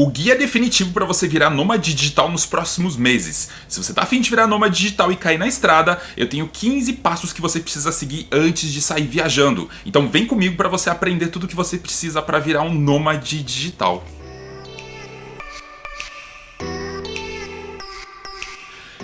O guia definitivo para você virar nômade digital nos próximos meses. Se você tá afim de virar nômade digital e cair na estrada, eu tenho 15 passos que você precisa seguir antes de sair viajando. Então vem comigo para você aprender tudo o que você precisa para virar um nômade digital.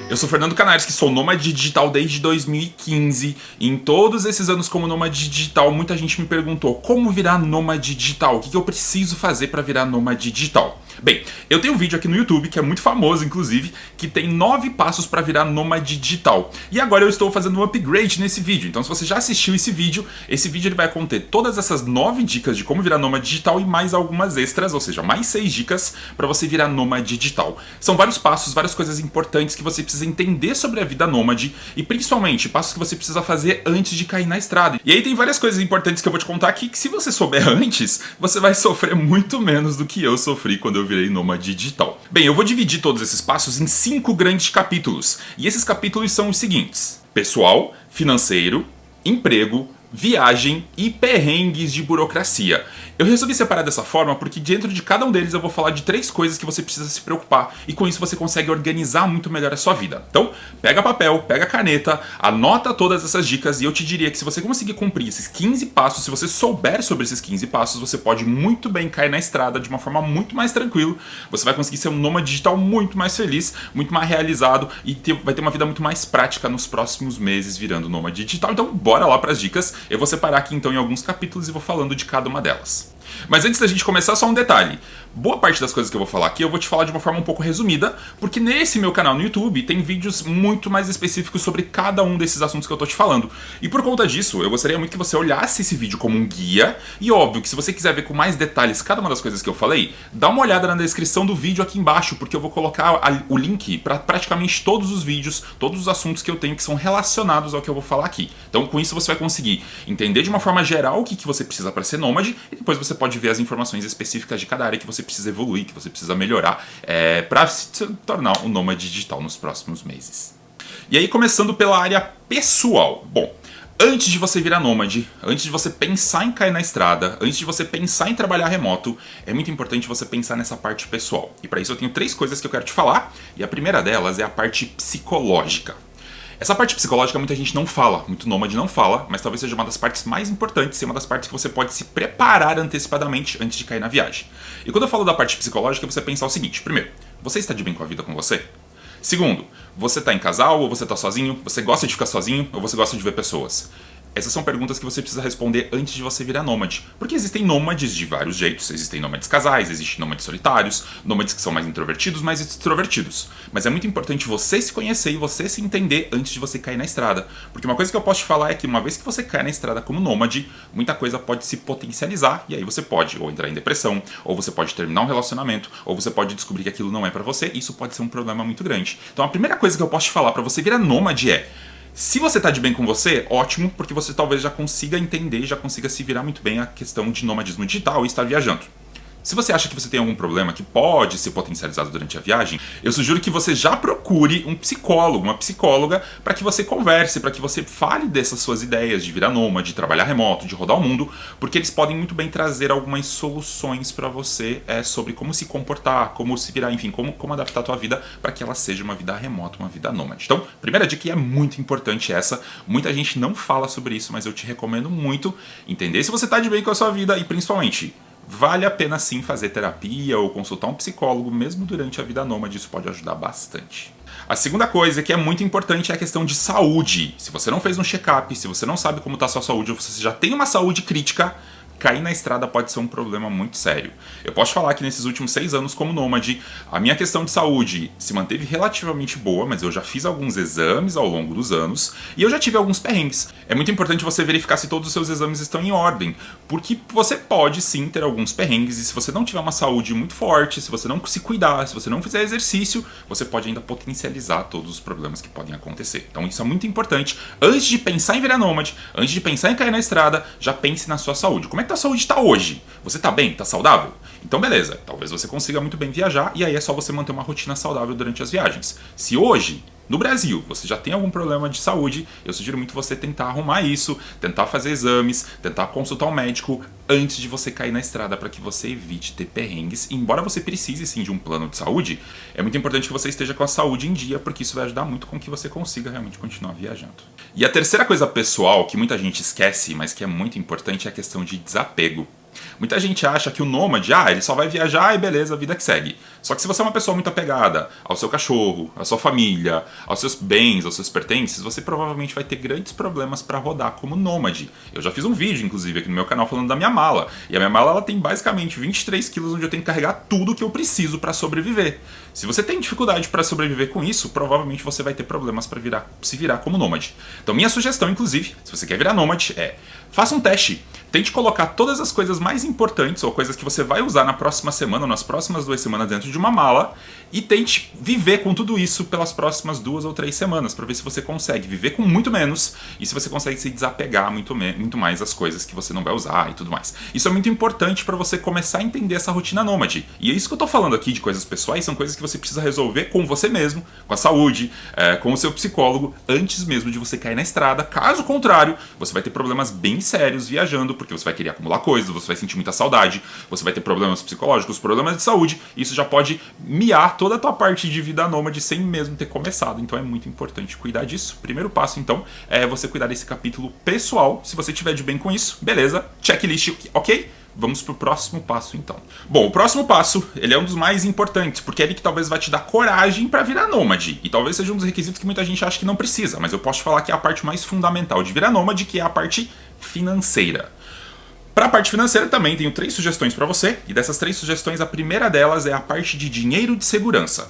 Eu sou Fernando Canares, que sou nômade digital desde 2015. E em todos esses anos como nômade digital, muita gente me perguntou como virar nômade digital, o que eu preciso fazer para virar nômade digital. Bem, eu tenho um vídeo aqui no YouTube, que é muito famoso inclusive, que tem 9 passos para virar nômade digital. E agora eu estou fazendo um upgrade nesse vídeo, então se você já assistiu esse vídeo ele vai conter todas essas 9 dicas de como virar nômade digital e mais algumas extras, ou seja, mais 6 dicas para você virar nômade digital. São vários passos, várias coisas importantes que você precisa entender sobre a vida nômade e principalmente passos que você precisa fazer antes de cair na estrada. E aí tem várias coisas importantes que eu vou te contar aqui que se você souber antes, você vai sofrer muito menos do que eu sofri quando eu virei nômade digital. Bem, eu vou dividir todos esses passos em 5 grandes capítulos. E esses capítulos são os seguintes: pessoal, financeiro, emprego, viagem e perrengues de burocracia. Eu resolvi separar dessa forma porque dentro de cada um deles eu vou falar de 3 coisas que você precisa se preocupar e com isso você consegue organizar muito melhor a sua vida. Então, pega papel, pega caneta, anota todas essas dicas e eu te diria que se você conseguir cumprir esses 15 passos, se você souber sobre esses 15 passos, você pode muito bem cair na estrada de uma forma muito mais tranquila. Você vai conseguir ser um nômade digital muito mais feliz, muito mais realizado e vai ter uma vida muito mais prática nos próximos meses virando nômade digital. Então, bora lá para as dicas. Eu vou separar aqui então em alguns capítulos e vou falando de cada uma delas. Mas antes da gente começar, só um detalhe. Boa parte das coisas que eu vou falar aqui eu vou te falar de uma forma um pouco resumida, porque nesse meu canal no YouTube tem vídeos muito mais específicos sobre cada um desses assuntos que eu tô te falando. E por conta disso, eu gostaria muito que você olhasse esse vídeo como um guia, e óbvio que se você quiser ver com mais detalhes cada uma das coisas que eu falei, dá uma olhada na descrição do vídeo aqui embaixo, porque eu vou colocar o link para praticamente todos os vídeos, todos os assuntos que eu tenho que são relacionados ao que eu vou falar aqui. Então com isso você vai conseguir entender de uma forma geral o que você precisa para ser nômade, e depois você pode ver as informações específicas de cada área que você precisa evoluir, que você precisa melhorar para se tornar um nômade digital nos próximos meses. E aí, começando pela área pessoal. Bom, antes de você virar nômade, antes de você pensar em cair na estrada, antes de você pensar em trabalhar remoto, é muito importante você pensar nessa parte pessoal. E para isso eu tenho 3 coisas que eu quero te falar, e a primeira delas é a parte psicológica. Essa parte psicológica muita gente não fala, muito nômade não fala, mas talvez seja uma das partes mais importantes e uma das partes que você pode se preparar antecipadamente antes de cair na viagem. E quando eu falo da parte psicológica, você pensar o seguinte: primeiro, você está de bem com a vida com você? Segundo, você está em casal ou você está sozinho? Você gosta de ficar sozinho ou você gosta de ver pessoas? Essas são perguntas que você precisa responder antes de você virar nômade. Porque existem nômades de vários jeitos. Existem nômades casais, existem nômades solitários, nômades que são mais introvertidos, mais extrovertidos. Mas é muito importante você se conhecer e você se entender antes de você cair na estrada. Porque uma coisa que eu posso te falar é que uma vez que você cai na estrada como nômade, muita coisa pode se potencializar e aí você pode ou entrar em depressão, ou você pode terminar um relacionamento, ou você pode descobrir que aquilo não é pra você, e isso pode ser um problema muito grande. Então a primeira coisa que eu posso te falar pra você virar nômade é: se você tá de bem com você, ótimo, porque você talvez já consiga entender, já consiga se virar muito bem a questão de nomadismo digital e estar viajando. Se você acha que você tem algum problema que pode ser potencializado durante a viagem, eu sugiro que você já procure um psicólogo, uma psicóloga, para que você converse, para que você fale dessas suas ideias de virar nômade, de trabalhar remoto, de rodar o mundo, porque eles podem muito bem trazer algumas soluções para você sobre como se comportar, como se virar, enfim, como adaptar a tua vida para que ela seja uma vida remota, uma vida nômade. Então, primeira dica, e é muito importante essa, muita gente não fala sobre isso, mas eu te recomendo muito entender se você está de bem com a sua vida e principalmente, vale a pena sim fazer terapia ou consultar um psicólogo mesmo durante a vida nômade, isso pode ajudar bastante. A segunda coisa que é muito importante é a questão de saúde. Se você não fez um check-up, se você não sabe como está a sua saúde, ou você já tem uma saúde crítica, cair na estrada pode ser um problema muito sério. Eu posso falar que nesses últimos 6 anos como nômade, a minha questão de saúde se manteve relativamente boa, mas eu já fiz alguns exames ao longo dos anos e eu já tive alguns perrengues. É muito importante você verificar se todos os seus exames estão em ordem, porque você pode sim ter alguns perrengues e se você não tiver uma saúde muito forte, se você não se cuidar, se você não fizer exercício, você pode ainda potencializar todos os problemas que podem acontecer. Então isso é muito importante. Antes de pensar em virar nômade, antes de pensar em cair na estrada, já pense na sua saúde. Como é que a saúde está hoje? Você está bem? Está saudável? Então beleza, talvez você consiga muito bem viajar e aí é só você manter uma rotina saudável durante as viagens. Se hoje no Brasil, você já tem algum problema de saúde, eu sugiro muito você tentar arrumar isso, tentar fazer exames, tentar consultar um médico antes de você cair na estrada para que você evite ter perrengues. E embora você precise sim de um plano de saúde, é muito importante que você esteja com a saúde em dia, porque isso vai ajudar muito com que você consiga realmente continuar viajando. E a terceira coisa pessoal que muita gente esquece, mas que é muito importante, é a questão de desapego. Muita gente acha que o nômade, ele só vai viajar e beleza, a vida que segue. Só que se você é uma pessoa muito apegada ao seu cachorro, à sua família, aos seus bens, aos seus pertences, você provavelmente vai ter grandes problemas para rodar como nômade. Eu já fiz um vídeo, inclusive, aqui no meu canal falando da minha mala. E a minha mala ela tem basicamente 23 quilos, onde eu tenho que carregar tudo que eu preciso para sobreviver. Se você tem dificuldade para sobreviver com isso, provavelmente você vai ter problemas para se virar como nômade. Então minha sugestão, inclusive, se você quer virar nômade, faça um teste. Tente colocar todas as coisas mais importantes ou coisas que você vai usar na próxima semana ou nas próximas 2 semanas dentro de uma mala e tente viver com tudo isso pelas próximas 2 ou 3 semanas para ver se você consegue viver com muito menos e se você consegue se desapegar muito mais das coisas que você não vai usar e tudo mais. Isso é muito importante para você começar a entender essa rotina nômade. E é isso que eu tô falando aqui de coisas pessoais, são coisas que você precisa resolver com você mesmo, com a saúde, com o seu psicólogo, antes mesmo de você cair na estrada. Caso contrário, você vai ter problemas bem sérios viajando, porque você vai querer acumular coisas, você vai sentir muita saudade, você vai ter problemas psicológicos, problemas de saúde, e isso já pode miar toda a tua parte de vida nômade sem mesmo ter começado. Então é muito importante cuidar disso. Primeiro passo, então, é você cuidar desse capítulo pessoal. Se você estiver de bem com isso, beleza, checklist, ok? Vamos pro próximo passo, então. Bom, o próximo passo, ele é um dos mais importantes, porque é ele que talvez vai te dar coragem para virar nômade. E talvez seja um dos requisitos que muita gente acha que não precisa, mas eu posso te falar que é a parte mais fundamental de virar nômade, que é a parte financeira. Para a parte financeira também tenho 3 sugestões para você, e dessas 3 sugestões a primeira delas é a parte de dinheiro de segurança.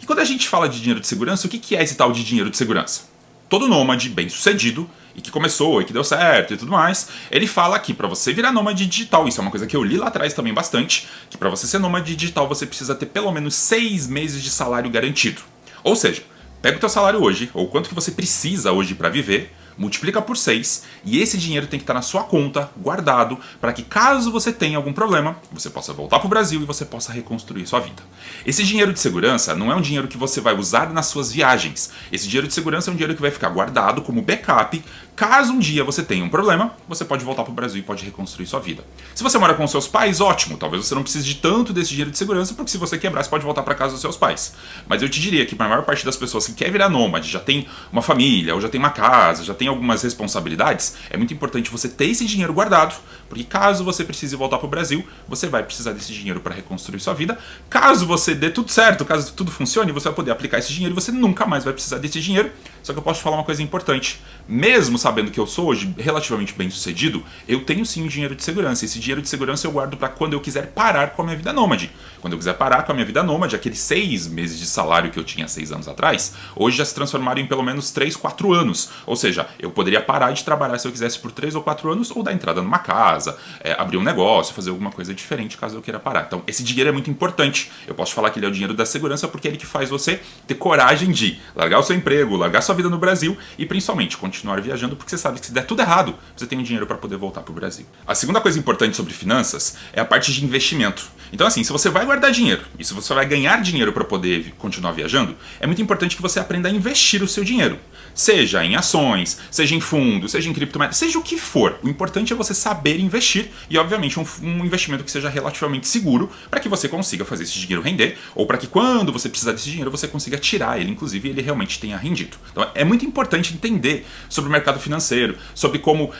E quando a gente fala de dinheiro de segurança, o que é esse tal de dinheiro de segurança? Todo nômade bem sucedido, e que começou e que deu certo e tudo mais, ele fala que para você virar nômade digital, isso é uma coisa que eu li lá atrás também bastante, que para você ser nômade digital você precisa ter pelo menos 6 meses de salário garantido. Ou seja, pega o teu salário hoje, ou quanto que você precisa hoje para viver, multiplica por 6 e esse dinheiro tem que estar na sua conta, guardado, para que caso você tenha algum problema, você possa voltar para o Brasil e você possa reconstruir sua vida. Esse dinheiro de segurança não é um dinheiro que você vai usar nas suas viagens. Esse dinheiro de segurança é um dinheiro que vai ficar guardado como backup. Caso um dia você tenha um problema, você pode voltar para o Brasil e pode reconstruir sua vida. Se você mora com seus pais, ótimo. Talvez você não precise de tanto desse dinheiro de segurança, porque se você quebrar, você pode voltar para casa dos seus pais. Mas eu te diria que para a maior parte das pessoas que quer virar nômade, já tem uma família, ou já tem uma casa, já tem algumas responsabilidades, é muito importante você ter esse dinheiro guardado, porque caso você precise voltar para o Brasil, você vai precisar desse dinheiro para reconstruir sua vida. Caso você dê tudo certo, caso tudo funcione, você vai poder aplicar esse dinheiro e você nunca mais vai precisar desse dinheiro. Só que eu posso te falar uma coisa importante. Mesmo sabendo que eu sou hoje relativamente bem sucedido, eu tenho sim um dinheiro de segurança. Esse dinheiro de segurança eu guardo para quando eu quiser parar com a minha vida nômade. Quando eu quiser parar com a minha vida nômade, aqueles 6 meses de salário que eu tinha 6 anos atrás, hoje já se transformaram em pelo menos 3, 4 anos. Ou seja, eu poderia parar de trabalhar se eu quisesse por 3 ou 4 anos, ou dar entrada numa casa, abrir um negócio, fazer alguma coisa diferente caso eu queira parar. Então esse dinheiro é muito importante. Eu posso falar que ele é o dinheiro da segurança porque é ele que faz você ter coragem de largar o seu emprego, largar sua vida no Brasil e principalmente continuar viajando, porque você sabe que se der tudo errado, você tem um dinheiro para poder voltar para o Brasil. A segunda coisa importante sobre finanças é a parte de investimento. Então assim, se você vai guardar dinheiro e se você vai ganhar dinheiro para poder continuar viajando, é muito importante que você aprenda a investir o seu dinheiro. Seja em ações, seja em fundos, seja em criptomoedas, seja o que for. O importante é você saber investir e, obviamente, um investimento que seja relativamente seguro para que você consiga fazer esse dinheiro render ou para que quando você precisar desse dinheiro você consiga tirar ele, inclusive, ele realmente tenha rendido. Então é muito importante entender sobre o mercado financeiro, sobre como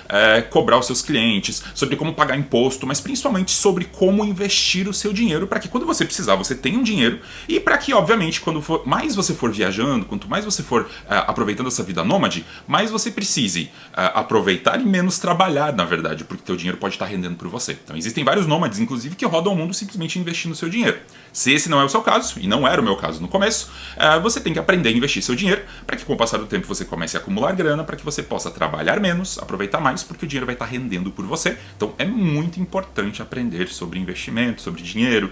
cobrar os seus clientes, sobre como pagar imposto, mas principalmente sobre como investir o seu dinheiro para que quando você precisar você tenha um dinheiro e para que, obviamente, quando mais você for viajando, quanto mais você for aproveitando essa vida nômade, mais você precise aproveitar e menos trabalhar, na verdade, porque teu dinheiro pode estar rendendo por você. Então existem vários nômades, inclusive, que rodam o mundo simplesmente investindo o seu dinheiro. Se esse não é o seu caso, e não era o meu caso no começo, você tem que aprender a investir seu dinheiro para que com o passar do tempo você comece a acumular grana, para que você possa trabalhar menos, aproveitar mais, porque o dinheiro vai estar rendendo por você. Então é muito importante aprender sobre investimento, sobre dinheiro,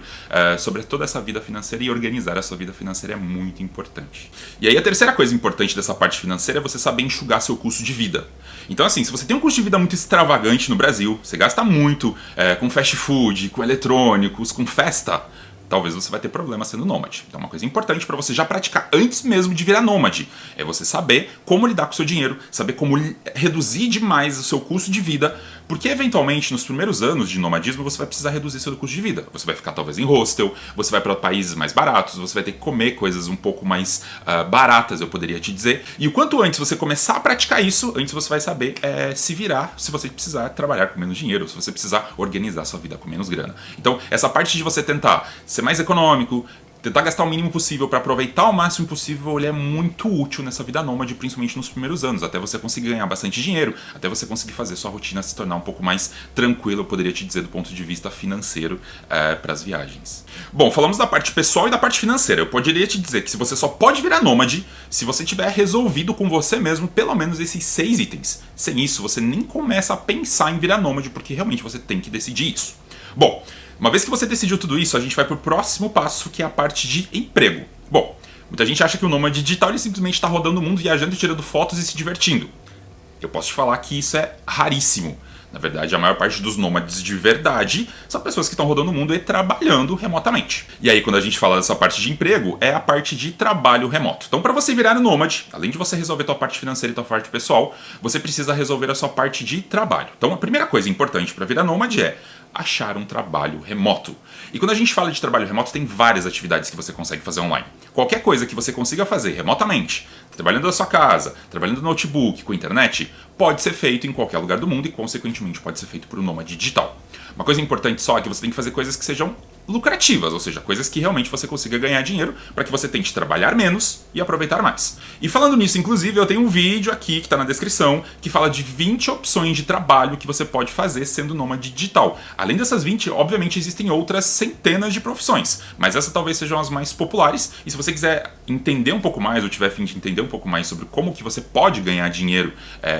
sobre toda essa vida financeira, e organizar a sua vida financeira é muito importante. E aí a terceira coisa importante dessa parte financeira é você saber enxugar seu custo de vida. Então assim, se você tem um custo de vida muito extravagante no Brasil, você gasta muito com fast food, com eletrônicos, com festa, talvez você vai ter problema sendo nômade. Então uma coisa importante para você já praticar antes mesmo de virar nômade é você saber como lidar com o seu dinheiro, saber como reduzir demais o seu custo de vida, porque eventualmente nos primeiros anos de nomadismo você vai precisar reduzir seu custo de vida. Você vai ficar talvez em hostel, você vai para países mais baratos, você vai ter que comer coisas um pouco mais baratas, eu poderia te dizer. E o quanto antes você começar a praticar isso, antes você vai saber se virar se você precisar trabalhar com menos dinheiro, se você precisar organizar sua vida com menos grana. Então essa parte de você tentar ser mais econômico, tentar gastar o mínimo possível para aproveitar o máximo possível, ele é muito útil nessa vida nômade, principalmente nos primeiros anos, até você conseguir ganhar bastante dinheiro, até você conseguir fazer sua rotina se tornar um pouco mais tranquila, eu poderia te dizer, do ponto de vista financeiro para as viagens. Bom, falamos da parte pessoal e da parte financeira. Eu poderia te dizer que se você só pode virar nômade se você tiver resolvido com você mesmo pelo menos esses 6 itens. Sem isso, você nem começa a pensar em virar nômade, porque realmente você tem que decidir isso. Bom, uma vez que você decidiu tudo isso, a gente vai para o próximo passo, que é a parte de emprego. Bom, muita gente acha que o nômade digital ele simplesmente está rodando o mundo, viajando, tirando fotos e se divertindo. Eu posso te falar que isso é raríssimo. Na verdade, a maior parte dos nômades de verdade são pessoas que estão rodando o mundo e trabalhando remotamente. E aí, quando a gente fala dessa parte de emprego, é a parte de trabalho remoto. Então, para você virar nômade, além de você resolver a tua parte financeira e a tua parte pessoal, você precisa resolver a sua parte de trabalho. Então, a primeira coisa importante para virar nômade é achar um trabalho remoto. E quando a gente fala de trabalho remoto, tem várias atividades que você consegue fazer online. Qualquer coisa que você consiga fazer remotamente, trabalhando da sua casa, trabalhando no notebook, com internet, pode ser feito em qualquer lugar do mundo e, consequentemente, pode ser feito por um nômade digital. Uma coisa importante só é que você tem que fazer coisas que sejam lucrativas, ou seja, coisas que realmente você consiga ganhar dinheiro para que você tente trabalhar menos e aproveitar mais. E falando nisso, inclusive, eu tenho um vídeo aqui que está na descrição que fala de 20 opções de trabalho que você pode fazer sendo nômade digital. Além dessas 20, obviamente existem outras centenas de profissões, mas essas talvez sejam as mais populares. E se você quiser entender um pouco mais ou tiver a fim de entender um pouco mais sobre como que você pode ganhar dinheiro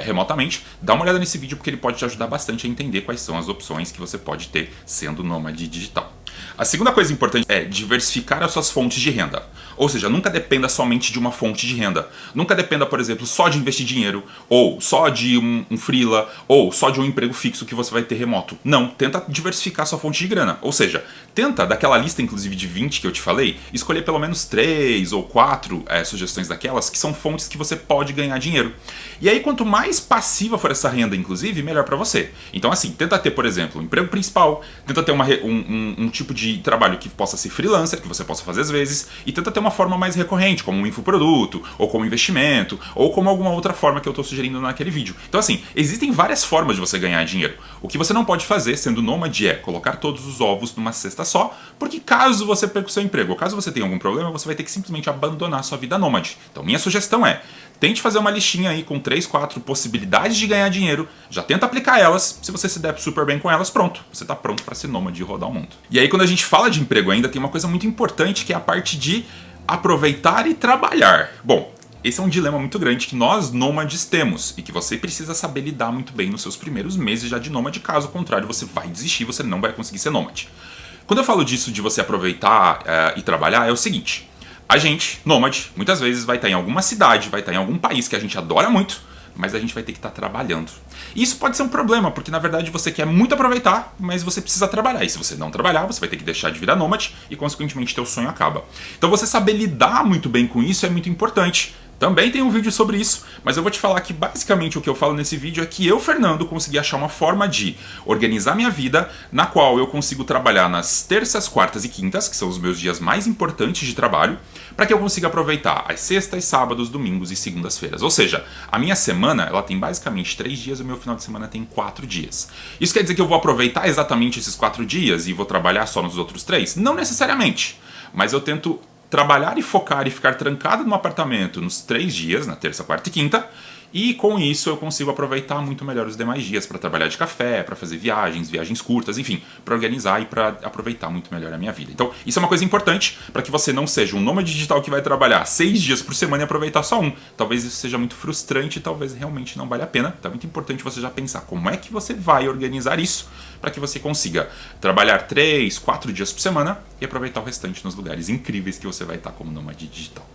remotamente, dá uma olhada nesse vídeo porque ele pode te ajudar bastante a entender quais são as opções que você pode ter sendo nômade digital. A segunda coisa importante é diversificar as suas fontes de renda. Ou seja, nunca dependa somente de uma fonte de renda. Nunca dependa, por exemplo, só de investir dinheiro, ou só de um freela, ou só de um emprego fixo que você vai ter remoto. Não, tenta diversificar sua fonte de grana. Ou seja, tenta, daquela lista inclusive de 20 que eu te falei, escolher pelo menos 3 ou 4 sugestões daquelas que são fontes que você pode ganhar dinheiro. E aí, quanto mais passiva for essa renda, inclusive, melhor para você. Então assim, tenta ter, por exemplo, um emprego principal, tenta ter um tipo de trabalho que possa ser freelancer, que você possa fazer às vezes, e tenta ter uma forma mais recorrente, como um infoproduto, ou como investimento, ou como alguma outra forma que eu estou sugerindo naquele vídeo. Então assim, existem várias formas de você ganhar dinheiro. O que você não pode fazer, sendo nômade, é colocar todos os ovos numa cesta só, porque caso você perca o seu emprego, ou caso você tenha algum problema, você vai ter que simplesmente abandonar sua vida nômade. Então minha sugestão é, tente fazer uma listinha aí com 3, 4 possibilidades de ganhar dinheiro, já tenta aplicar elas, se você se der super bem com elas, pronto, você está pronto para ser nômade e rodar o mundo. E aí quando a gente fala de emprego ainda, tem uma coisa muito importante que é a parte de aproveitar e trabalhar. Bom, esse é um dilema muito grande que nós nômades temos e que você precisa saber lidar muito bem nos seus primeiros meses já de nômade, caso contrário você vai desistir, você não vai conseguir ser nômade. Quando eu falo disso de você aproveitar e trabalhar, é o seguinte: a gente, nômade, muitas vezes vai estar em alguma cidade, vai estar em algum país que a gente adora muito, mas a gente vai ter que estar trabalhando. E isso pode ser um problema, porque na verdade você quer muito aproveitar, mas você precisa trabalhar. E se você não trabalhar, você vai ter que deixar de virar nômade e consequentemente teu sonho acaba. Então você saber lidar muito bem com isso é muito importante. Também tem um vídeo sobre isso, mas eu vou te falar que basicamente o que eu falo nesse vídeo é que eu, Fernando, consegui achar uma forma de organizar minha vida na qual eu consigo trabalhar nas terças, quartas e quintas, que são os meus dias mais importantes de trabalho, para que eu consiga aproveitar as sextas, sábados, domingos e segundas-feiras. Ou seja, a minha semana ela tem basicamente 3 dias e o meu final de semana tem 4 dias. Isso quer dizer que eu vou aproveitar exatamente esses 4 dias e vou trabalhar só nos outros 3? Não necessariamente, mas eu tento trabalhar e focar e ficar trancado no apartamento nos 3 dias, na terça, quarta e quinta, e com isso eu consigo aproveitar muito melhor os demais dias para trabalhar de café, para fazer viagens curtas, enfim, para organizar e para aproveitar muito melhor a minha vida. Então isso é uma coisa importante para que você não seja um nômade digital que vai trabalhar 6 dias por semana e aproveitar só um. Talvez isso seja muito frustrante e talvez realmente não valha a pena. Então é muito importante você já pensar como é que você vai organizar isso para que você consiga trabalhar 3, 4 dias por semana e aproveitar o restante nos lugares incríveis que você vai estar como nômade digital.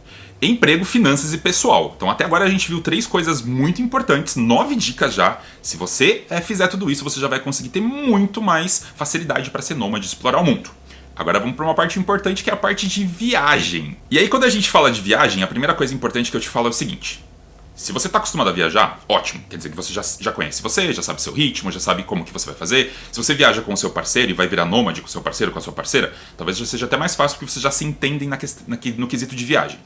Emprego, finanças e pessoal. Então até agora a gente viu 3 coisas muito importantes, 9 dicas já. Se você fizer tudo isso, você já vai conseguir ter muito mais facilidade para ser nômade e explorar o mundo. Agora vamos para uma parte importante, que é a parte de viagem. E aí quando a gente fala de viagem, a primeira coisa importante que eu te falo é o seguinte: se você está acostumado a viajar, ótimo, quer dizer que você já conhece você, já sabe seu ritmo, já sabe como que você vai fazer. Se você viaja com o seu parceiro e vai virar nômade com o seu parceiro, com a sua parceira, talvez já seja até mais fácil porque vocês já se entendem no quesito de viagem.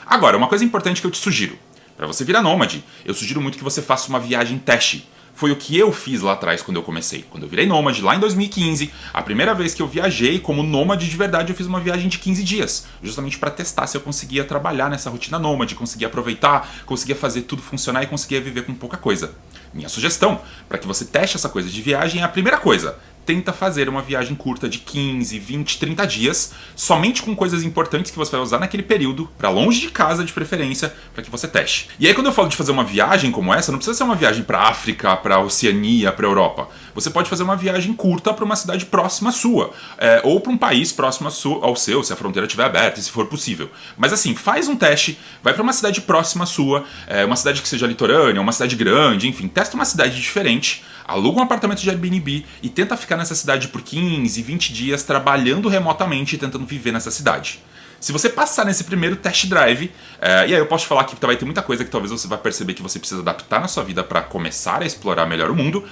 Agora, uma coisa importante que eu te sugiro: para você virar nômade, eu sugiro muito que você faça uma viagem teste. Foi o que eu fiz lá atrás quando eu comecei. Quando eu virei nômade, lá em 2015, a primeira vez que eu viajei como nômade de verdade, eu fiz uma viagem de 15 dias. Justamente para testar se eu conseguia trabalhar nessa rotina nômade, conseguia aproveitar, conseguia fazer tudo funcionar e conseguia viver com pouca coisa. Minha sugestão, para que você teste essa coisa de viagem, é a primeira coisa: tenta fazer uma viagem curta de 15, 20, 30 dias, somente com coisas importantes que você vai usar naquele período, para longe de casa de preferência, para que você teste. E aí quando eu falo de fazer uma viagem como essa, não precisa ser uma viagem para África, para Oceania, para Europa. Você pode fazer uma viagem curta para uma cidade próxima sua, ou para um país próximo ao seu, se a fronteira estiver aberta, se for possível. Mas assim, faz um teste, vai para uma cidade próxima à sua, uma cidade que seja litorânea, uma cidade grande, enfim, testa uma cidade diferente, aluga um apartamento de Airbnb e tenta ficar nessa cidade por 15, 20 dias trabalhando remotamente e tentando viver nessa cidade. Se você passar nesse primeiro test drive, e aí eu posso te falar que vai ter muita coisa que talvez você vai perceber que você precisa adaptar na sua vida para começar a explorar melhor o mundo,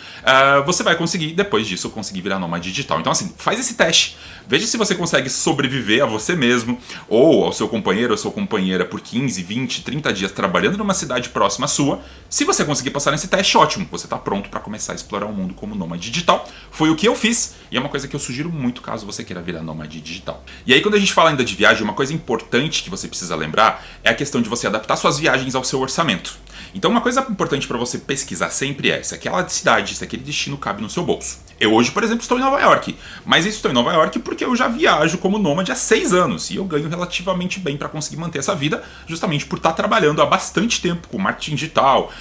você vai conseguir, depois disso, conseguir virar nômade digital. Então assim, faz esse teste, veja se você consegue sobreviver a você mesmo, ou ao seu companheiro ou sua companheira por 15, 20, 30 dias trabalhando numa cidade próxima à sua. Se você conseguir passar nesse teste, ótimo, você está pronto para começar a explorar o mundo como nômade digital. Foi o que eu fiz, e é uma coisa que eu sugiro muito caso você queira virar nômade digital. E aí quando a gente fala ainda de viagem, uma coisa importante que você precisa lembrar é a questão de você adaptar suas viagens ao seu orçamento. Então uma coisa importante para você pesquisar sempre é se aquela cidade, se aquele destino cabe no seu bolso. Eu hoje, por exemplo, estou em Nova York, mas eu estou em Nova York porque eu já viajo como nômade há 6 anos e eu ganho relativamente bem para conseguir manter essa vida, justamente por estar trabalhando há bastante tempo com marketing digital,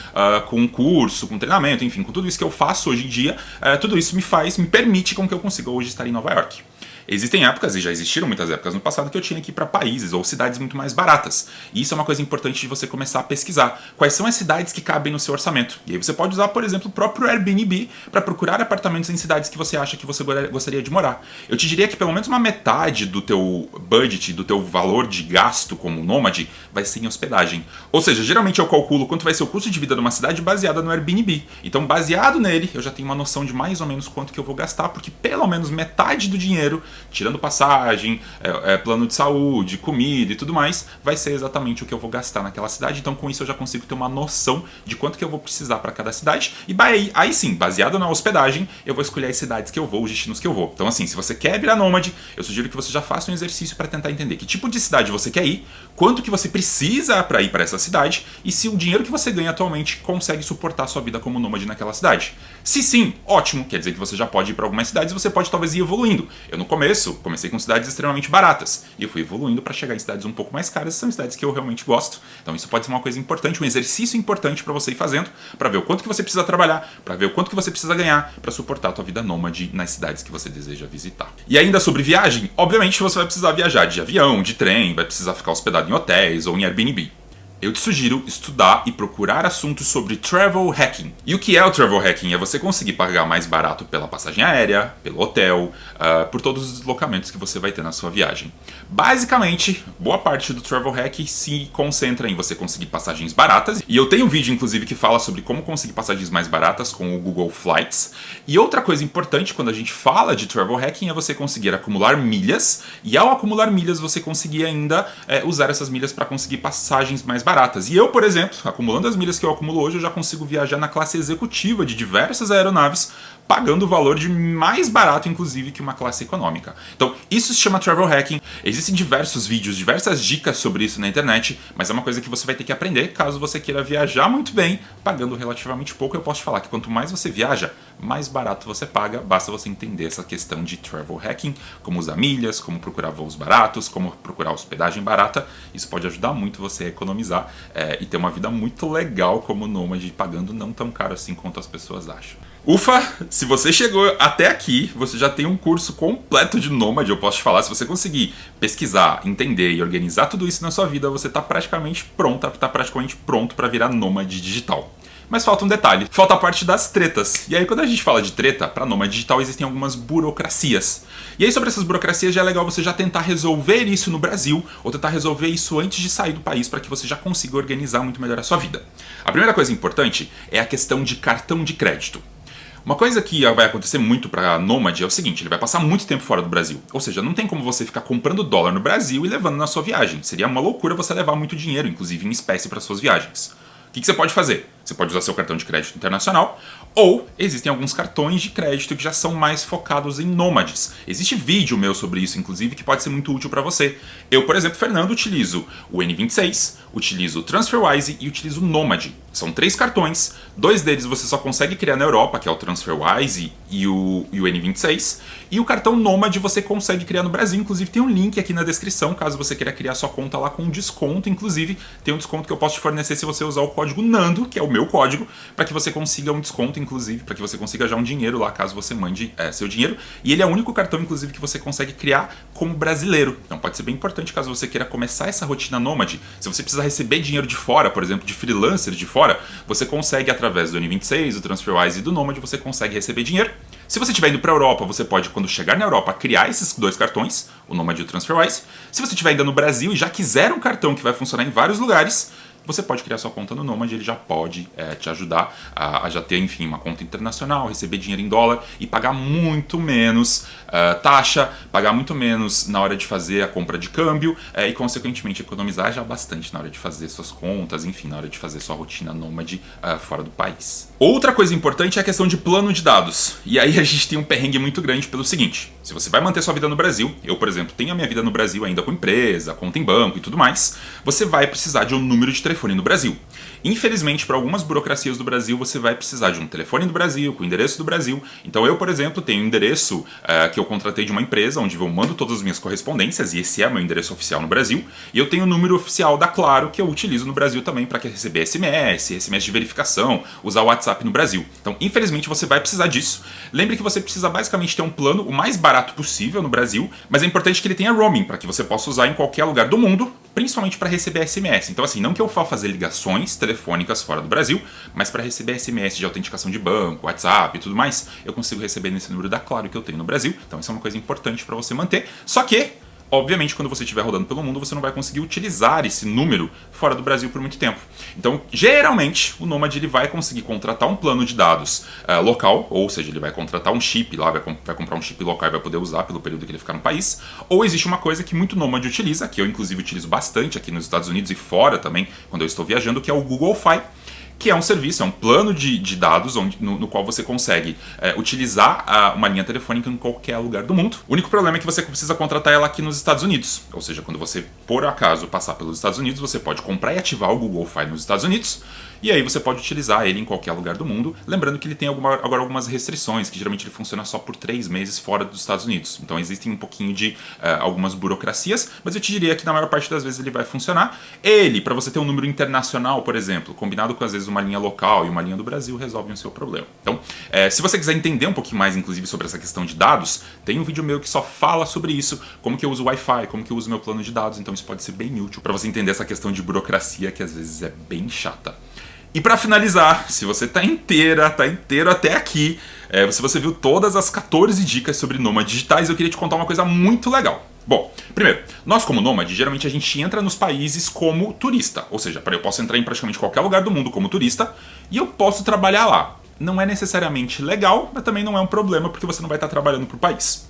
com curso, com treinamento, enfim, com tudo isso que eu faço hoje em dia. Tudo isso me permite com que eu consiga hoje estar em Nova York. Existem épocas, e já existiram muitas épocas no passado, que eu tinha que ir para países ou cidades muito mais baratas. E isso é uma coisa importante de você começar a pesquisar. Quais são as cidades que cabem no seu orçamento? E aí você pode usar, por exemplo, o próprio Airbnb para procurar apartamentos em cidades que você acha que você gostaria de morar. Eu te diria que pelo menos uma metade do teu budget, do teu valor de gasto como nômade, vai ser em hospedagem. Ou seja, geralmente eu calculo quanto vai ser o custo de vida de uma cidade baseada no Airbnb. Então, baseado nele, eu já tenho uma noção de mais ou menos quanto que eu vou gastar, porque pelo menos metade do dinheiro, tirando passagem, plano de saúde, comida e tudo mais, vai ser exatamente o que eu vou gastar naquela cidade. Então com isso eu já consigo ter uma noção de quanto que eu vou precisar para cada cidade. E aí sim, baseado na hospedagem, eu vou escolher as cidades que eu vou, os destinos que eu vou. Então assim, se você quer virar nômade, eu sugiro que você já faça um exercício para tentar entender que tipo de cidade você quer ir, quanto que você precisa para ir para essa cidade e se o dinheiro que você ganha atualmente consegue suportar a sua vida como nômade naquela cidade. Se sim, ótimo, quer dizer que você já pode ir para algumas cidades e você pode talvez ir evoluindo. Eu no começo comecei com cidades extremamente baratas e eu fui evoluindo para chegar em cidades um pouco mais caras, são cidades que eu realmente gosto. Então isso pode ser uma coisa importante, um exercício importante para você ir fazendo, para ver o quanto que você precisa trabalhar, para ver o quanto que você precisa ganhar para suportar a tua vida nômade nas cidades que você deseja visitar. E ainda sobre viagem, obviamente você vai precisar viajar de avião, de trem, vai precisar ficar hospedado em hotéis ou em Airbnb. Eu te sugiro estudar e procurar assuntos sobre travel hacking. E o que é o travel hacking? É você conseguir pagar mais barato pela passagem aérea, pelo hotel, por todos os deslocamentos que você vai ter na sua viagem. Basicamente, boa parte do travel hack se concentra em você conseguir passagens baratas. E eu tenho um vídeo, inclusive, que fala sobre como conseguir passagens mais baratas com o Google Flights. E outra coisa importante quando a gente fala de travel hacking é você conseguir acumular milhas. E ao acumular milhas, você conseguir ainda usar essas milhas para conseguir passagens mais baratas. E eu, por exemplo, acumulando as milhas que eu acumulo hoje, eu já consigo viajar na classe executiva de diversas aeronaves, pagando o valor de mais barato, inclusive, que uma classe econômica. Então, isso se chama travel hacking. Existem diversos vídeos, diversas dicas sobre isso na internet, mas é uma coisa que você vai ter que aprender caso você queira viajar muito bem, pagando relativamente pouco. Eu posso te falar que quanto mais você viaja, mais barato você paga. Basta você entender essa questão de travel hacking, como usar milhas, como procurar voos baratos, como procurar hospedagem barata. Isso pode ajudar muito você a economizar e ter uma vida muito legal como nômade, pagando não tão caro assim quanto as pessoas acham. Ufa! Se você chegou até aqui, você já tem um curso completo de nômade, eu posso te falar. Se você conseguir pesquisar, entender e organizar tudo isso na sua vida, você está praticamente pronto para virar nômade digital. Mas falta um detalhe, falta a parte das tretas. E aí quando a gente fala de treta, para nômade digital existem algumas burocracias. E aí sobre essas burocracias já é legal você já tentar resolver isso no Brasil, ou tentar resolver isso antes de sair do país para que você já consiga organizar muito melhor a sua vida. A primeira coisa importante é a questão de cartão de crédito. Uma coisa que vai acontecer muito para nômade é o seguinte, ele vai passar muito tempo fora do Brasil. Ou seja, não tem como você ficar comprando dólar no Brasil e levando na sua viagem. Seria uma loucura você levar muito dinheiro, inclusive em espécie, para suas viagens. O que você pode fazer? Você pode usar seu cartão de crédito internacional, ou existem alguns cartões de crédito que já são mais focados em nômades. Existe vídeo meu sobre isso, inclusive, que pode ser muito útil para você. Eu, por exemplo, Fernando, utilizo o N26, utilizo o TransferWise e utilizo o Nomad. São 3 cartões, 2 deles você só consegue criar na Europa, que é o TransferWise e o N26, e o cartão Nomad você consegue criar no Brasil. Inclusive tem um link aqui na descrição, caso você queira criar sua conta lá com desconto. Inclusive tem um desconto que eu posso te fornecer se você usar o código NANDO, que é o meu código, para que você consiga um desconto, inclusive, para que você consiga já um dinheiro lá, caso você mande seu dinheiro. E ele é o único cartão, inclusive, que você consegue criar como brasileiro. Então pode ser bem importante caso você queira começar essa rotina nômade. Se você precisar receber dinheiro de fora, por exemplo, de freelancer de fora, você consegue através do N26, do TransferWise e do Nomad, você consegue receber dinheiro. Se você estiver indo para a Europa, você pode, quando chegar na Europa, criar esses 2 cartões, o Nomad e o TransferWise. Se você estiver ainda no Brasil e já quiser um cartão que vai funcionar em vários lugares, você pode criar sua conta no Nomad, ele já pode te ajudar a já ter, enfim, uma conta internacional, receber dinheiro em dólar e pagar muito menos taxa, pagar muito menos na hora de fazer a compra de câmbio e, consequentemente, economizar já bastante na hora de fazer suas contas, enfim, na hora de fazer sua rotina nômade fora do país. Outra coisa importante é a questão de plano de dados. E aí a gente tem um perrengue muito grande pelo seguinte: se você vai manter sua vida no Brasil, eu, por exemplo, tenho a minha vida no Brasil ainda com empresa, conta em banco e tudo mais, você vai precisar de um número de telefone no Brasil. Infelizmente, para algumas burocracias do Brasil, você vai precisar de um telefone do Brasil, com o endereço do Brasil. Então eu, por exemplo, tenho um endereço que eu contratei de uma empresa, onde eu mando todas as minhas correspondências, e esse é meu endereço oficial no Brasil. E eu tenho o número oficial da Claro, que eu utilizo no Brasil também para receber SMS de verificação, usar o WhatsApp no Brasil. Então, infelizmente, você vai precisar disso. Lembre que você precisa basicamente ter um plano o mais barato possível no Brasil, mas é importante que ele tenha roaming, para que você possa usar em qualquer lugar do mundo, principalmente para receber SMS. Então, assim, não que eu vá fazer ligações telefônicas fora do Brasil, mas para receber SMS de autenticação de banco, WhatsApp e tudo mais, eu consigo receber nesse número da Claro que eu tenho no Brasil. Então, isso é uma coisa importante para você manter. Só que, obviamente, quando você estiver rodando pelo mundo, você não vai conseguir utilizar esse número fora do Brasil por muito tempo. Então, geralmente, o Nomad ele vai conseguir contratar um plano de dados local, ou seja, ele vai contratar um chip lá, vai comprar um chip local e vai poder usar pelo período que ele ficar no país. Ou existe uma coisa que muito Nomad utiliza, que eu inclusive utilizo bastante aqui nos Estados Unidos e fora também, quando eu estou viajando, que é o Google Fi, que é um serviço, é um plano de dados no qual você consegue utilizar uma linha telefônica em qualquer lugar do mundo. O único problema é que você precisa contratar ela aqui nos Estados Unidos. Ou seja, quando você, por acaso, passar pelos Estados Unidos, você pode comprar e ativar o Google Fi nos Estados Unidos, e aí você pode utilizar ele em qualquer lugar do mundo. Lembrando que ele tem agora algumas restrições, que geralmente ele funciona só por 3 meses fora dos Estados Unidos. Então existem um pouquinho de algumas burocracias, mas eu te diria que na maior parte das vezes ele vai funcionar. Ele, para você ter um número internacional, por exemplo, combinado com às vezes uma linha local e uma linha do Brasil, resolve o seu problema. Então, se você quiser entender um pouquinho mais, inclusive, sobre essa questão de dados, tem um vídeo meu que só fala sobre isso, como que eu uso o Wi-Fi, como que eu uso meu plano de dados. Então isso pode ser bem útil para você entender essa questão de burocracia que às vezes é bem chata. E para finalizar, se você tá inteiro até aqui, se você viu todas as 14 dicas sobre nômades digitais, eu queria te contar uma coisa muito legal. Bom, primeiro, nós como nômade, geralmente a gente entra nos países como turista, ou seja, eu posso entrar em praticamente qualquer lugar do mundo como turista e eu posso trabalhar lá. Não é necessariamente legal, mas também não é um problema porque você não vai estar trabalhando para o país.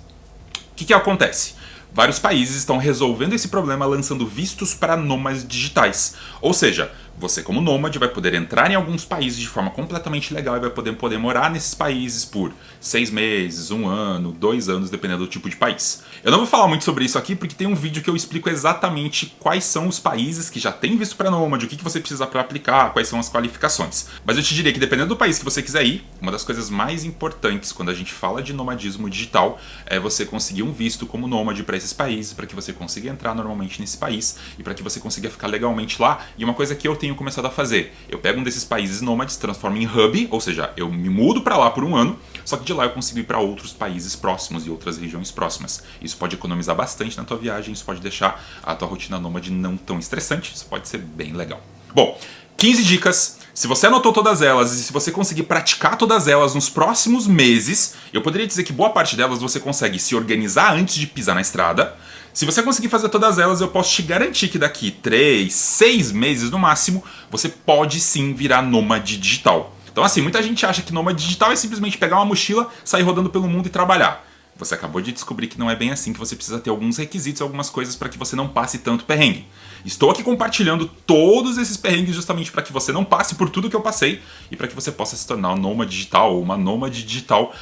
O que acontece? Vários países estão resolvendo esse problema lançando vistos para nômades digitais, ou seja, você como nômade vai poder entrar em alguns países de forma completamente legal e vai poder morar nesses países por 6 meses, 1 ano, 2 anos, dependendo do tipo de país. Eu não vou falar muito sobre isso aqui porque tem um vídeo que eu explico exatamente quais são os países que já têm visto para nômade, o que você precisa para aplicar, quais são as qualificações. Mas eu te diria que dependendo do país que você quiser ir, uma das coisas mais importantes quando a gente fala de nomadismo digital é você conseguir um visto como nômade para esses países, para que você consiga entrar normalmente nesse país e para que você consiga ficar legalmente lá. E uma coisa que eu tenho começado a fazer, eu pego um desses países nômades, transformo em hub, ou seja, eu me mudo para lá por 1 ano, só que de lá eu consigo ir para outros países próximos e outras regiões próximas. Isso pode economizar bastante na tua viagem, isso pode deixar a tua rotina nômade não tão estressante, isso pode ser bem legal. Bom, 15 dicas. Se você anotou todas elas e se você conseguir praticar todas elas nos próximos meses, eu poderia dizer que boa parte delas você consegue se organizar antes de pisar na estrada. Se você conseguir fazer todas elas, eu posso te garantir que daqui 3, 6 meses no máximo, você pode sim virar nômade digital. Então assim, muita gente acha que nômade digital é simplesmente pegar uma mochila, sair rodando pelo mundo e trabalhar. Você acabou de descobrir que não é bem assim, que você precisa ter alguns requisitos, algumas coisas para que você não passe tanto perrengue. Estou aqui compartilhando todos esses perrengues justamente para que você não passe por tudo que eu passei e para que você possa se tornar um nômade digital ou uma nômade digital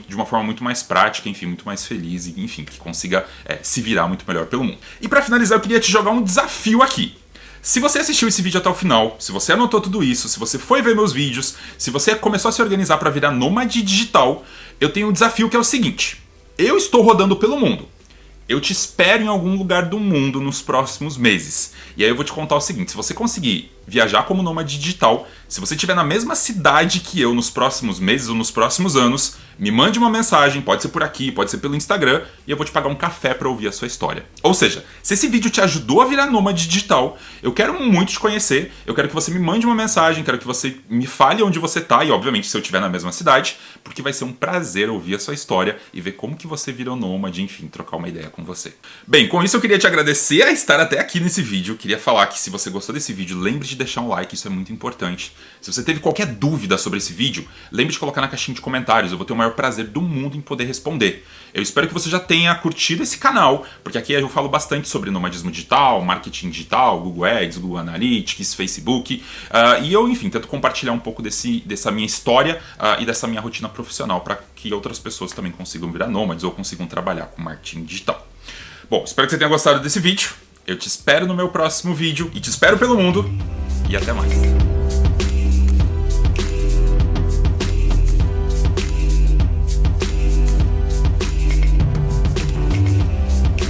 de uma forma muito mais prática, enfim, muito mais feliz e enfim, que consiga se virar muito melhor pelo mundo. E para finalizar, eu queria te jogar um desafio aqui. Se você assistiu esse vídeo até o final, se você anotou tudo isso, se você foi ver meus vídeos, se você começou a se organizar para virar nômade digital, eu tenho um desafio que é o seguinte. Eu estou rodando pelo mundo. Eu te espero em algum lugar do mundo nos próximos meses. E aí eu vou te contar o seguinte, se você conseguir viajar como nômade digital, se você estiver na mesma cidade que eu nos próximos meses ou nos próximos anos, me mande uma mensagem, pode ser por aqui, pode ser pelo Instagram, e eu vou te pagar um café para ouvir a sua história. Ou seja, se esse vídeo te ajudou a virar nômade digital, eu quero muito te conhecer, eu quero que você me mande uma mensagem, quero que você me fale onde você tá, e obviamente se eu estiver na mesma cidade, porque vai ser um prazer ouvir a sua história e ver como que você virou nômade, enfim, trocar uma ideia com você. Bem, com isso eu queria te agradecer a estar até aqui nesse vídeo, queria falar que se você gostou desse vídeo, lembre de deixar um like, isso é muito importante. Se você teve qualquer dúvida sobre esse vídeo, lembre de colocar na caixinha de comentários, eu vou ter o maior prazer do mundo em poder responder. Eu espero que você já tenha curtido esse canal, porque aqui eu falo bastante sobre nomadismo digital, marketing digital, Google Ads, Google Analytics, Facebook, e eu, enfim, tento compartilhar um pouco dessa minha história e dessa minha rotina profissional para que outras pessoas também consigam virar nômades ou consigam trabalhar com marketing digital. Bom, espero que você tenha gostado desse vídeo. Eu te espero no meu próximo vídeo e te espero pelo mundo. E até mais.